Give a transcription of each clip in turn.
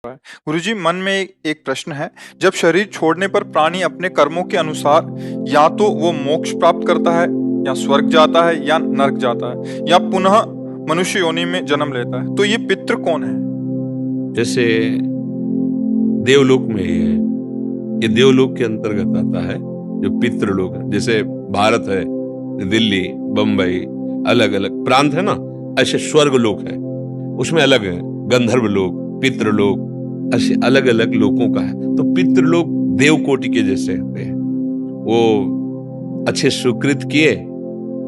है। गुरुजी, मन में एक प्रश्न है। जब शरीर छोड़ने पर प्राणी अपने कर्मों के अनुसार या तो वो मोक्ष प्राप्त करता है, या स्वर्ग जाता है, या नरक जाता है, या पुनः मनुष्य योनि में जन्म लेता है, तो ये पितृ कौन है? जैसे देवलोक में ही है, ये देवलोक के अंतर्गत आता है जो पितृलोक है। जैसे भारत है, दिल्ली, बंबई, अलग अलग प्रांत है ना, ऐसे स्वर्ग लोक है, उसमें अलग है गंधर्व लोक, पितृलोक, ऐसे अलग अलग लोकों का है। तो पितृलोक देव कोटि के जैसे होते हैं। वो अच्छे सुकृत किए,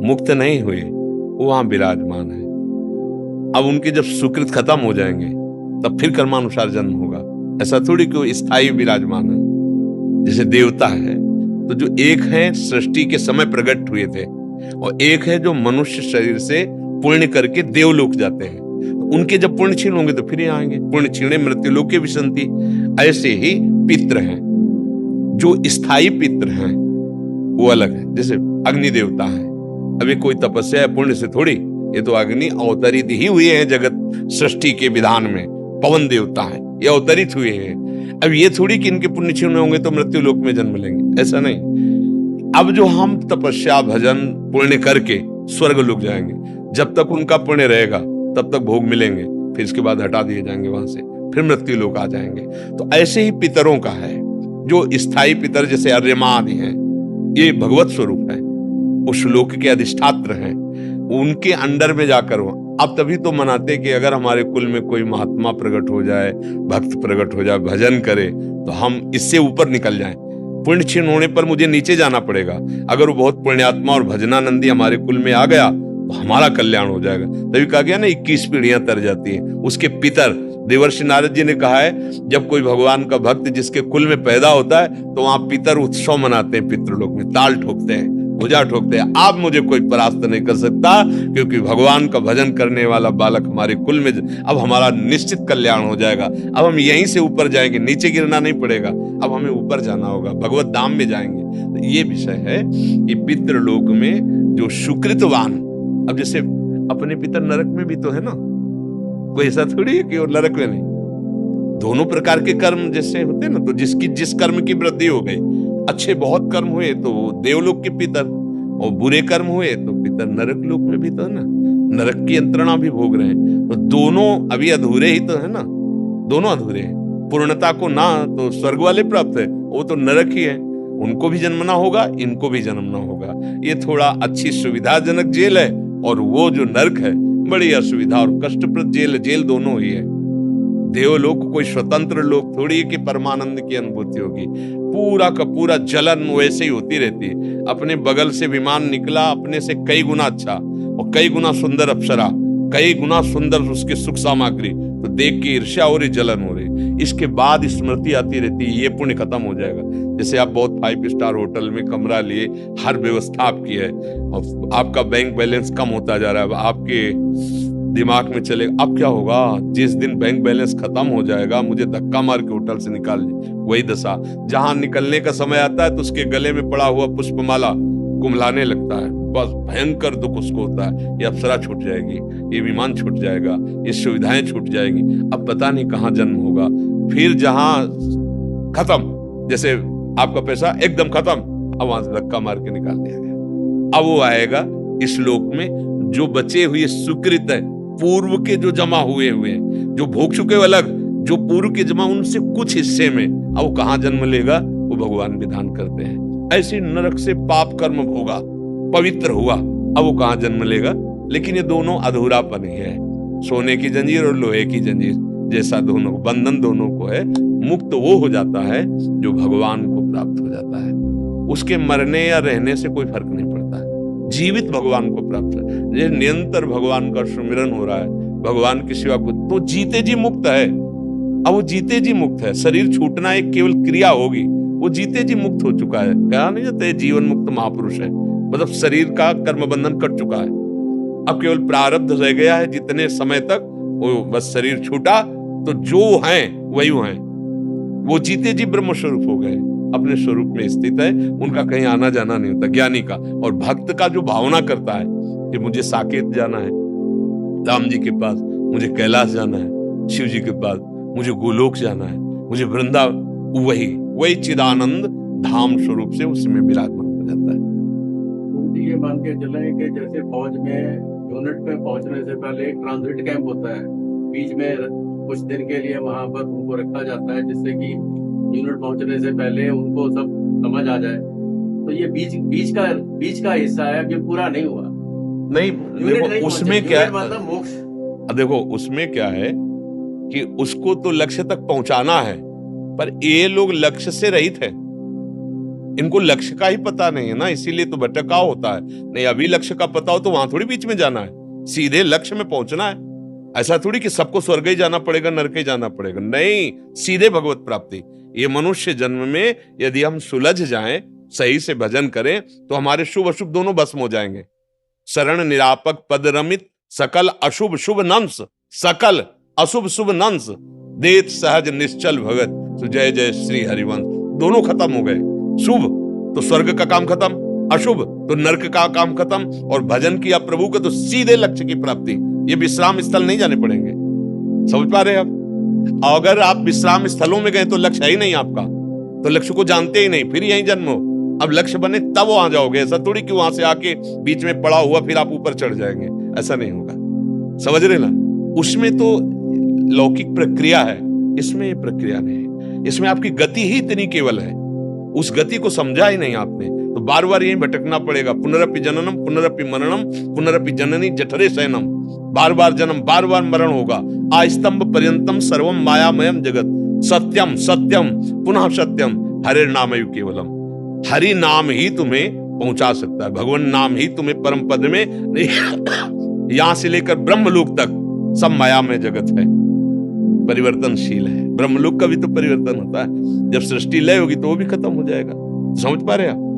मुक्त नहीं हुए, वो वहां विराजमान है। अब उनके जब सुकृत खत्म हो जाएंगे तब फिर कर्मानुसार जन्म होगा। ऐसा थोड़ी कि वो स्थायी विराजमान है। जैसे देवता है तो जो एक है सृष्टि के समय प्रकट हुए थे, और एक है जो मनुष्य शरीर से पुण्य करके देवलोक जाते हैं। तो उनके जब पुण्य क्षीण होंगे तो फिर यहाँ आएंगे। पुण्य क्षीणे मृत्युलोके विशन्ति। ऐसे ही पितृ हैं, जो स्थायी पितृ हैं वो अलग है। जैसे अग्नि देवता है, अभी कोई तपस्या है पुण्य से थोड़ी, ये तो अग्नि अवतरित ही हुए हैं जगत सृष्टि के विधान में। पवन देवता है, ये अवतरित हुए हैं। अब ये थोड़ी कि इनके पुण्य क्षीण होंगे तो मृत्यु लोक में जन्म लेंगे, ऐसा नहीं। अब जो हम तपस्या भजन पुण्य करके स्वर्ग लोक जाएंगे, जब तक उनका पुण्य रहेगा तब तक भोग मिलेंगे, फिर इसके बाद हटा दिए जाएंगे वहां से, फिर मृत्यु लोक आ जाएंगे। तो ऐसे ही पितरों का है, जो स्थायी पितर जैसे अर्यमा आदि हैं, ये भगवत स्वरूप है, उस लोक के अधिष्ठात्र हैं। उनके अंडर में जाकर हो। अब तभी तो मनाते कि अगर हमारे कुल में कोई महात्मा प्रकट हो जाए, भक्त प्रकट हो जाए, भजन करे, तो हम इससे ऊपर निकल जाएं। पुण्य क्षीण होने पर मुझे नीचे जाना पड़ेगा। अगर वो बहुत पुण्यात्मा और भजनानंदी हमारे कुल में आ गया तो हमारा कल्याण हो जाएगा। तभी कहा गया ना 21 पीढ़ियां तर जाती हैं। उसके पितर देवर्षि नारद जी ने कहा है, जब कोई भगवान का भक्त जिसके कुल में पैदा होता है तो वहां पितर उत्सव मनाते हैं, पितृलोक में ताल ठोकते हैं, पूजा ठोकते हैं। आप मुझे कोई परास्त नहीं कर सकता, क्योंकि भगवान का भजन करने वाला बालक हमारे कुल में, अब हमारा निश्चित कल्याण हो जाएगा। अब हम यहीं से ऊपर जाएंगे, नीचे गिरना नहीं पड़ेगा, अब हमें ऊपर जाना होगा, भगवत धाम में जाएंगे। तो ये विषय है कि पितृलोक में जो सुकृतवान, अब जैसे अपने पितर नरक में भी तो है ना, कोई ऐसा थोड़ी है कि वो नरक में नहीं। दोनों प्रकार के कर्म जैसे होते हैं ना, तो जिसकी जिस कर्म की वृद्धि हो गई, अच्छे बहुत कर्म हुए तो देवलोक के पितर, और बुरे कर्म हुए तो पितर नरक लोक में भी तो है ना, नरक की यंत्रणा भी भोग रहे हैं। तो दोनों अभी अधूरे ही तो है ना, दोनों अधूरे हैं। पूर्णता को ना तो स्वर्ग वाले प्राप्त है, वो तो नरक ही है, उनको भी जन्मना होगा, इनको भी जन्मना होगा। ये थोड़ा अच्छी सुविधाजनक जेल है, और वो जो नरक है बड़ी असुविधा और कष्टप्रद जेल, जेल दोनों ही है। देवलोक कोई स्वतंत्र लोक थोड़ी है कि परमानंद की अनुभूति होगी। पूरा का पूरा जलन वैसे ही होती रहती है। अपने बगल से विमान निकला, अपने से कई गुना अच्छा और कई गुना सुंदर अप्सरा, कई गुना सुंदर उसके सुख सामग्री, तो देख के ईर्ष्या हो रही, जलन हो रही। इसके बाद स्मृति आती रहती है, ये पुण्य खत्म हो जाएगा। जैसे आप बहुत 5 स्टार होटल में कमरा लिए, हर व्यवस्था आपकी है, और आपका बैंक बैलेंस कम होता जा रहा है, आपके दिमाग में चले अब क्या होगा, जिस दिन बैंक बैलेंस खत्म हो जाएगा मुझे धक्का मार के होटल से निकाल दे। वही दशा, जहां निकलने का समय आता है तो उसके गले में पड़ा हुआ पुष्पमाला कुम्हलाने लगता है, बस भयंकर दुख उसको होता है। ये अप्सरा छूट जाएगी, ये विमान छूट जाएगा, ये सुविधाएं छूट जाएगी, अब पता नहीं कहाँ जन्म होगा। फिर जहां खत्म, जैसे आपका पैसा एकदम खत्म, अब वहां से धक्का मार के निकाल दिया गया। अब वो आएगा इस लोक में जो बचे हुए सुकृत है, पूर्व के जो जमा हुए हैं, जो भोग चुके हो अलग, जो पूर्व के जमा उनसे कुछ हिस्से में, अब वो कहां जन्म लेगा वो भगवान विधान करते हैं। ऐसे नरक से पाप कर्म भोगा, पवित्र हुआ, अब वो कहां जन्म लेगा। लेकिन ये दोनों अधूरापन ही है, सोने की जंजीर और लोहे की जंजीर जैसा दोनों बंधन दोनों को है। मुक्त वो हो जाता है जो भगवान को प्राप्त हो जाता है, उसके मरने या रहने से कोई फर्क नहीं पड़ता है, जीवित भगवान को प्राप्त है। ये निरंतर भगवान का सुमिरन हो रहा है, भगवान की सेवा को, तो जीते जी मुक्त है। अब वो जीते जी मुक्त है, शरीर छूटना एक केवल क्रिया होगी, वो जीते जी मुक्त हो चुका है। कहा नहीं जाता जीवन मुक्त महापुरुष है, मतलब शरीर का कर्म बंधन कट चुका है, अब केवल प्रारब्ध रह गया है। जितने समय तक वो बस शरीर छूटा तो जो हैं वही हैं, वो जीते जी ब्रह्म स्वरूप हो गए, अपने स्वरूप में स्थित है, उनका कहीं आना जाना नहीं होता। ज्ञानी का और भक्त का जो भावना करता है कि मुझे साकेत जाना है, राम जी के पास, मुझे कैलाश जाना है, शिव जी के पास, मुझे गोलोक जाना है, मुझे वृंदावन, वही वही चिदानंद धाम स्वरूप से उसमें विराजमान हो जाता है। ये मान के चलें कि जैसे फौज में यूनिट पे पहुंचने से पहले एक ट्रांजिट कैंप होता है, बीच में कुछ दिन के लिए वहां पर उनको रखा जाता है जिससे कि यूनिट पहुंचने से पहले उनको सब समझ आ जाए। तो ये बीच का हिस्सा है, अभी पूरा नहीं हुआ। नहीं देखो उसमें क्या है, मतलब मोक्ष। अब देखो उसमें क्या है कि उसको तो लक्ष्य तक पहुंचाना है, पर ये लोग लक्ष्य से रहित है, इनको लक्ष्य का ही पता नहीं है ना, इसीलिए तो भटकाव होता है। नहीं अभी लक्ष्य का पता हो तो वहां थोड़ी बीच में जाना है, सीधे लक्ष्य में पहुंचना है। ऐसा थोड़ी कि सबको स्वर्ग ही जाना पड़ेगा, नरक ही जाना पड़ेगा, नहीं, सीधे भगवत प्राप्ति। ये मनुष्य जन्म में यदि हम सुलझ जाएं, सही से भजन करें, तो हमारे शुभ अशुभ दोनों भस्म हो जाएंगे। शरण निरापक पद रमित सकल अशुभ शुभ नंस, सकल अशुभ शुभ नंस देत सहज निश्चल भगत, तो जय जय श्री हरिवंश। दोनों खत्म हो गए, शुभ तो स्वर्ग का काम खत्म, अशुभ तो नरक का काम खत्म, और भजन किया प्रभु का तो सीधे लक्ष्य की प्राप्ति। ये विश्राम स्थल नहीं जाने पड़ेंगे, समझ पा रहे हैं आप? अगर आप विश्राम स्थलों में गए तो लक्ष्य है ही नहीं आपका, तो लक्ष्य को जानते ही नहीं, फिर यही जन्म हो। अब लक्ष्य बने तब वहां जाओगे, ऐसा थोड़ी कि वहां से आके बीच में पड़ा हुआ फिर आप ऊपर चढ़ जाएंगे, ऐसा नहीं होगा। समझ रहे ना? उसमें तो लौकिक प्रक्रिया है, इसमें ये प्रक्रिया नहीं है। इसमें आपकी गति ही इतनी केवल है, उस गति को समझा ही नहीं आपने, तो बार बार यही भटकना पड़ेगा। पुनरपि जननम पुनरपि मरणम पुनरपि जननी जठरे शयनम, बार बार जन्म बार बार मरण होगा। आस्तंभ पर्यंतम सर्वम मायामयम जगत, सत्यम सत्यम पुनः सत्यम हरे नाम केवलम। हरि नाम ही तुम्हें पहुंचा सकता है, भगवान नाम ही तुम्हें परम पद में, यहां से लेकर ब्रह्मलोक तक सब मायामय जगत है, परिवर्तनशील है। ब्रह्मलोक का भी तो परिवर्तन होता है, जब सृष्टि लय होगी तो वो भी खत्म हो जाएगा। समझ पा रहे हैं आप?